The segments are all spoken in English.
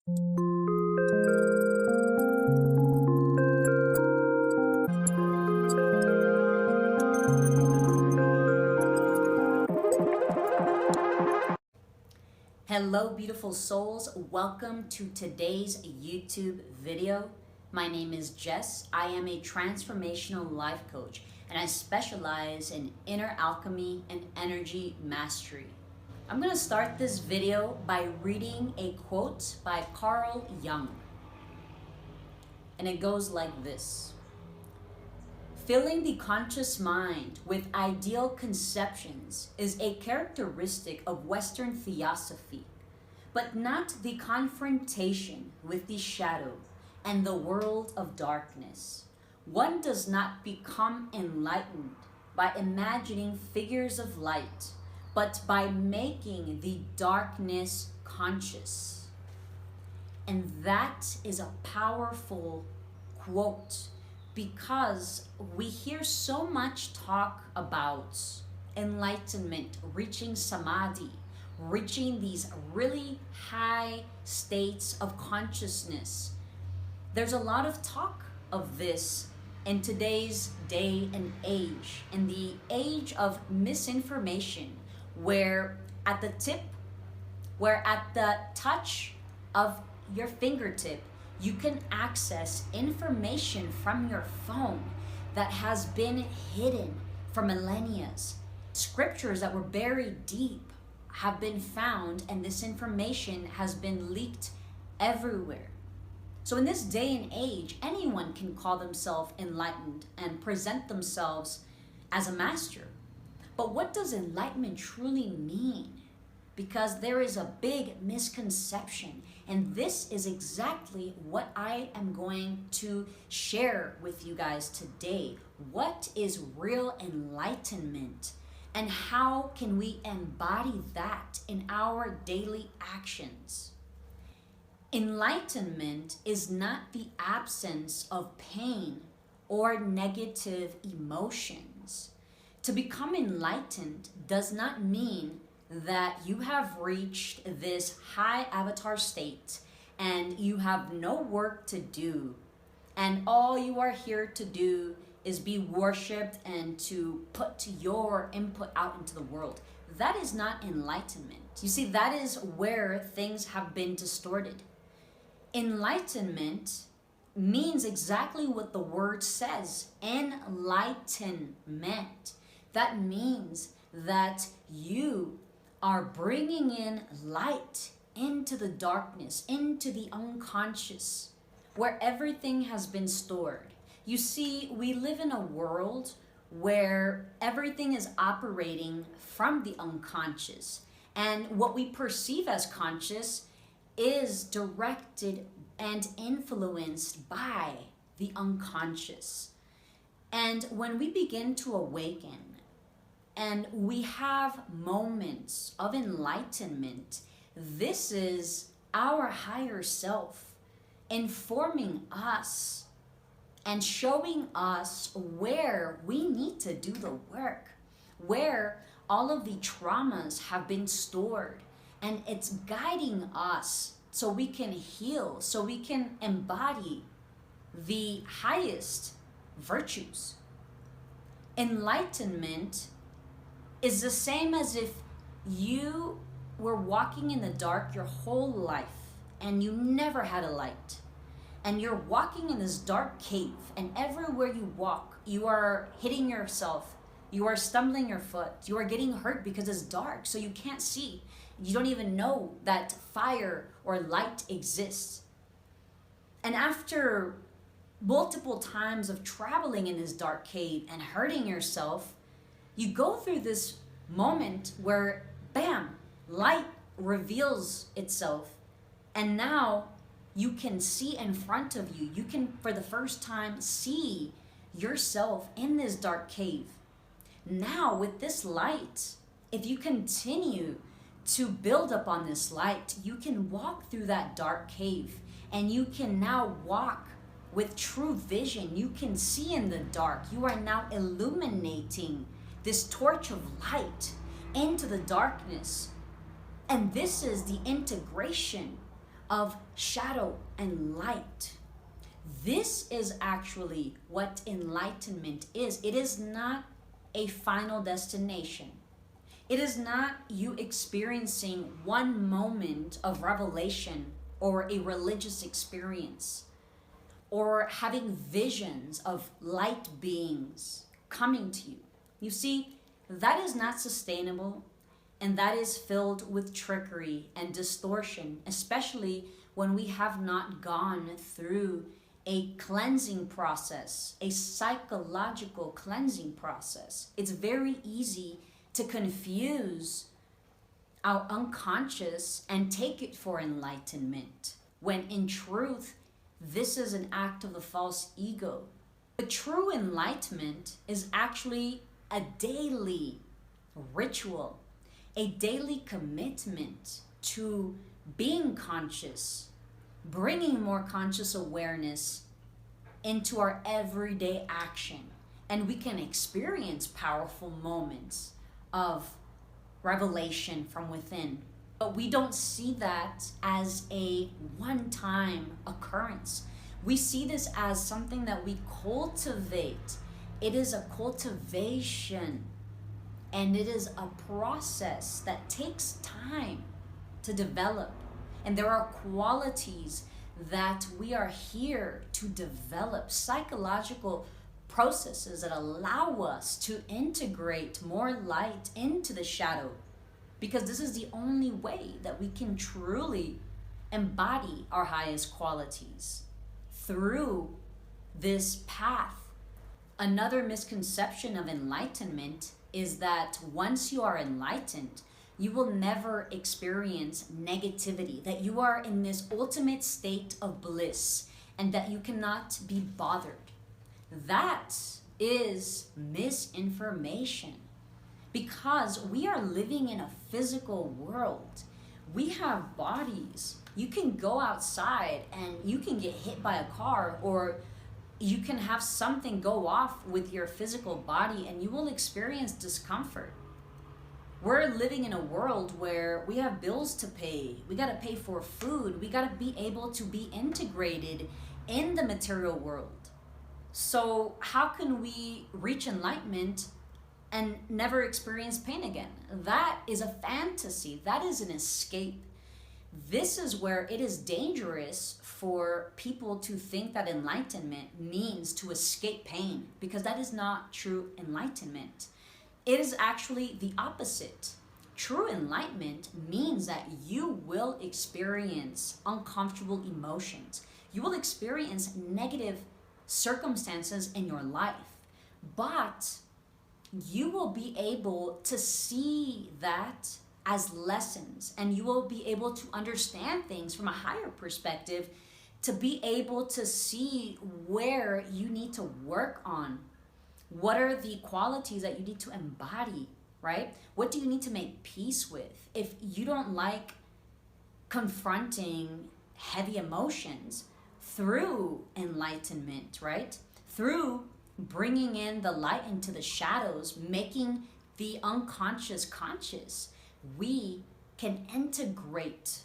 Hello, beautiful souls. Welcome to today's YouTube video. My name is Jess. I am a transformational life coach, and I specialize in inner alchemy and energy mastery. I'm going to start this video by reading a quote by Carl Jung. And it goes like this. Filling the conscious mind with ideal conceptions is a characteristic of Western theosophy, but not the confrontation with the shadow and the world of darkness. One does not become enlightened by imagining figures of light, but by making the darkness conscious. And that is a powerful quote, because we hear so much talk about enlightenment, reaching samadhi, reaching these really high states of consciousness. There's a lot of talk of this in today's day and age, in the age of misinformation, where at the touch of your fingertip, you can access information from your phone that has been hidden for millennia. Scriptures that were buried deep have been found, and this information has been leaked everywhere. So in this day and age, anyone can call themselves enlightened and present themselves as a master. But what does enlightenment truly mean? Because there is a big misconception, and this is exactly what I am going to share with you guys today. What is real enlightenment, and how can we embody that in our daily actions? Enlightenment is not the absence of pain or negative emotions. To become enlightened does not mean that you have reached this high avatar state and you have no work to do, and all you are here to do is be worshipped and to put your input out into the world. That is not enlightenment. You see, that is where things have been distorted. Enlightenment means exactly what the word says, enlightenment. That means that you are bringing in light into the darkness, into the unconscious, where everything has been stored. You see, we live in a world where everything is operating from the unconscious, and what we perceive as conscious is directed and influenced by the unconscious. And when we begin to awaken, and we have moments of enlightenment, this is our higher self informing us and showing us where we need to do the work, where all of the traumas have been stored, and it's guiding us so we can heal, so we can embody the highest virtues. Enlightenment is the same as if you were walking in the dark your whole life and you never had a light, and you're walking in this dark cave, and everywhere you walk you are hitting yourself, you are stumbling your foot, you are getting hurt because it's dark, so you can't see, you don't even know that fire or light exists. And after multiple times of traveling in this dark cave and hurting yourself, you go through this moment where, bam, light reveals itself. And now you can see in front of you. You can, for the first time, see yourself in this dark cave. Now, with this light, if you continue to build up on this light, you can walk through that dark cave, and you can now walk with true vision. You can see in the dark. You are now illuminating this torch of light into the darkness. And this is the integration of shadow and light. This is actually what enlightenment is. It is not a final destination. It is not you experiencing one moment of revelation or a religious experience or having visions of light beings coming to you. You see, that is not sustainable, and that is filled with trickery and distortion, especially when we have not gone through a cleansing process, a psychological cleansing process. It's very easy to confuse our unconscious and take it for enlightenment, when in truth, this is an act of the false ego. The true enlightenment is actually a daily ritual, a daily commitment to being conscious, bringing more conscious awareness into our everyday action. And we can experience powerful moments of revelation from within. But we don't see that as a one-time occurrence. We see this as something that we cultivate. It is a cultivation, and it is a process that takes time to develop. And there are qualities that we are here to develop, psychological processes that allow us to integrate more light into the shadow, because this is the only way that we can truly embody our highest qualities through this path. Another misconception of enlightenment is that once you are enlightened, you will never experience negativity, that you are in this ultimate state of bliss and that you cannot be bothered. That is misinformation, because we are living in a physical world. We have bodies. You can go outside and you can get hit by a car, or you can have something go off with your physical body and you will experience discomfort. We're living in a world where we have bills to pay. We got to pay for food. We got to be able to be integrated in the material world. So how can we reach enlightenment and never experience pain again? That is a fantasy. That is an escape. This is where it is dangerous for people to think that enlightenment means to escape pain, because that is not true enlightenment. It is actually the opposite. True enlightenment means that you will experience uncomfortable emotions. You will experience negative circumstances in your life, but you will be able to see that as lessons, and you will be able to understand things from a higher perspective, to be able to see where you need to work on. What are the qualities that you need to embody, right? What do you need to make peace with? If you don't like confronting heavy emotions, through enlightenment, right? Through bringing in the light into the shadows, making the unconscious conscious, we can integrate.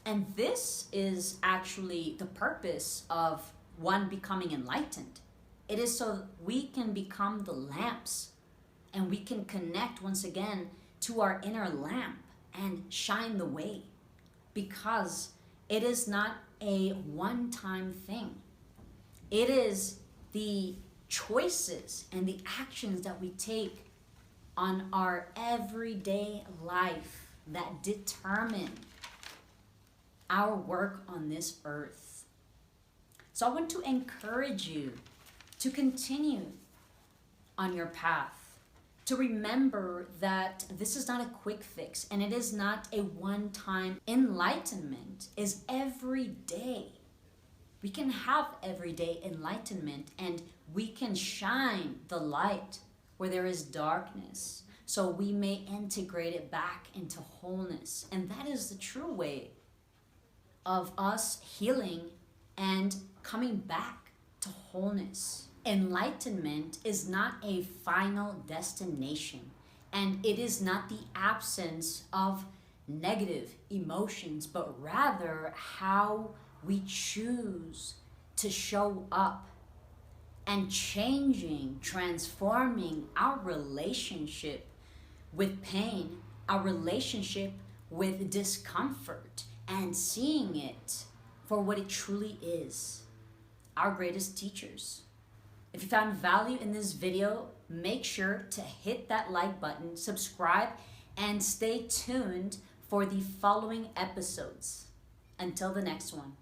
And this is actually the purpose of one becoming enlightened. It is so we can become the lamps, and we can connect once again to our inner lamp and shine the way, because it is not a one-time thing. It is the choices and the actions that we take on our everyday life that determine our work on this earth. So I want to encourage you to continue on your path, to remember that this is not a quick fix, and it is not a one-time. Enlightenment is every day. We can have everyday enlightenment, and we can shine the light where there is darkness, so we may integrate it back into wholeness. And that is the true way of us healing and coming back to wholeness. Enlightenment is not a final destination, and it is not the absence of negative emotions, but rather how we choose to show up and changing, transforming our relationship with pain, our relationship with discomfort, and seeing it for what it truly is, our greatest teachers. If you found value in this video, make sure to hit that like button, subscribe, and stay tuned for the following episodes. Until the next one.